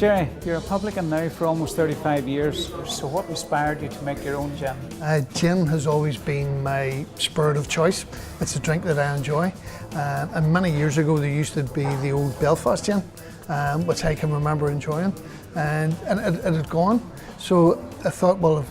Gerry, you're a publican now for almost 35 years, so what inspired you to make your own gin? Gin has always been my spirit of choice. It's a drink that I enjoy. And many years ago there used to be the old Belfast gin, which I can remember enjoying, and it had gone. So I thought, well,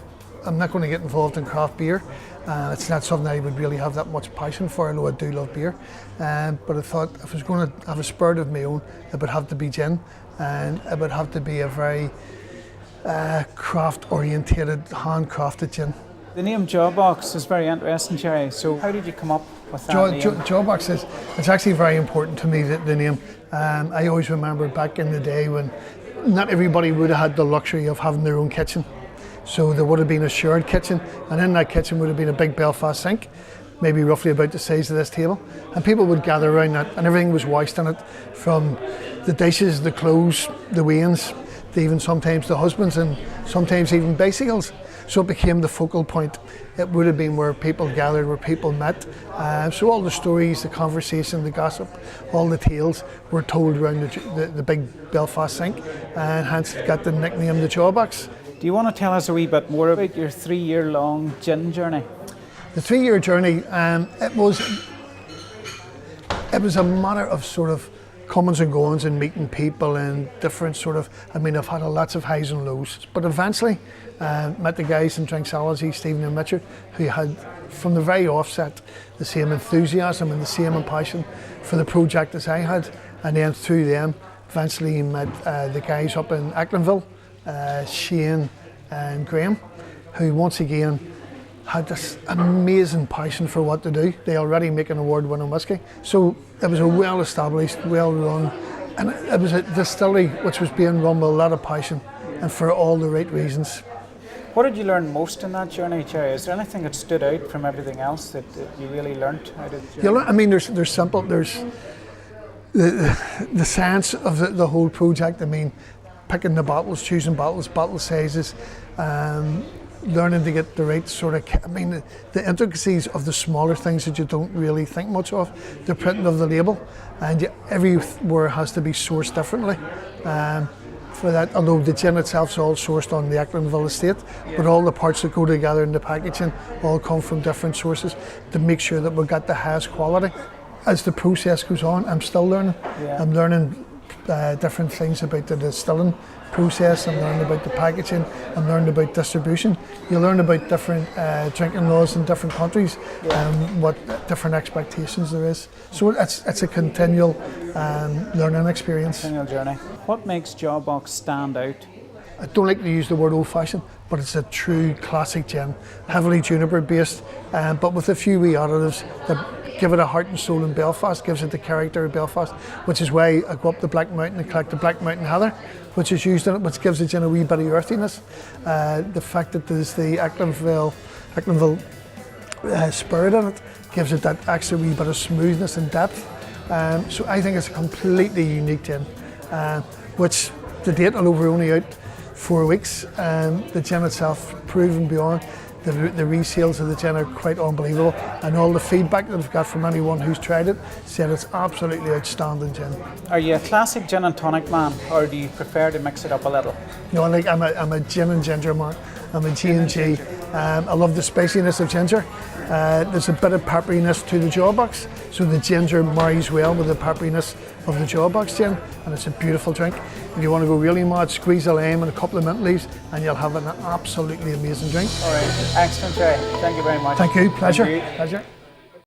I'm not going to get involved in craft beer. It's not something I would really have that much passion for, although I do love beer. But I thought if I was going to have a spirit of my own, it would have to be gin, and it would have to be a very craft-orientated, handcrafted gin. The name Jawbox is very interesting, Gerry. So how did you come up with that name? Jawbox it's actually very important to me, the name. I always remember back in the day when not everybody would have had the luxury of having their own kitchen. So there would have been a shared kitchen, and in that kitchen would have been a big Belfast sink, maybe roughly about the size of this table, and people would gather around that, and everything was washed in it, from the dishes, the clothes, the wains, to even sometimes the husbands, and sometimes even bicycles. So it became the focal point. It would have been where people gathered, where people met. So all the stories, the conversation, the gossip, all the tales were told around the big Belfast sink, and hence it got the nickname the Jawbox. Do you want to tell us a wee bit more about your 3-year-long gin journey? The 3-year journey, it was a matter of sort of comings and goings and meeting people and different sort of, I've had lots of highs and lows, but eventually met the guys in Drinksology, Stephen and Richard, who had from the very offset the same enthusiasm and the same passion for the project as I had, and then through them eventually met the guys up in Echlinville, Shane and Graham, who once again had this amazing passion for what to do. They already make an award-winning whiskey, so it was a well-established, well-run, and it was a distillery which was being run with a lot of passion and for all the right reasons. What did you learn most in that journey, Gerry? Is there anything that stood out from everything else that you really learnt out of the journey? There's simple. There's the science of the whole project. Picking the bottles, choosing bottles, bottle sizes, learning to get the right sort of, the intricacies of the smaller things that you don't really think much of, the printing of the label, and everywhere has to be sourced differently. For that, although the gin itself is all sourced on the Echlinville estate, but all the parts that go together in the packaging all come from different sources to make sure that we've got the highest quality. As the process goes on, I'm still learning. Yeah. I'm learning different things about the distilling process. I'm learning about the packaging. I'm learning about distribution. You learn about different drinking laws in different countries and what different expectations there is. So it's a continual learning experience. Continual journey. What makes Jawbox stand out? I don't like to use the word old-fashioned, but it's a true classic gin, heavily juniper based, but with a few wee additives that give it a heart and soul in Belfast, gives it the character of Belfast, which is why I go up the Black Mountain and collect the Black Mountain Heather, which is used in it, which gives the gin a wee bit of earthiness. The fact that there's the Echlinville spirit in it gives it that extra wee bit of smoothness and depth. So I think it's a completely unique gin, which to date, although we're only out 4 weeks, the gin itself proven beyond. The resales of the gin are quite unbelievable, and all the feedback that I've got from anyone who's tried it said it's absolutely outstanding gin. Are you a classic gin and tonic man, or do you prefer to mix it up a little? No, I'm a gin and ginger man. I'm a G&G. I love the spiciness of ginger. There's a bit of pepperiness to the Jawbox, so the ginger marries well with the pepperiness of the Jawbox gin, and it's a beautiful drink. If you want to go really mad, squeeze a lime and a couple of mint leaves, and you'll have an absolutely amazing drink. All right, excellent, Gerry. Thank you very much. Thank you. Pleasure. Thank you. Pleasure.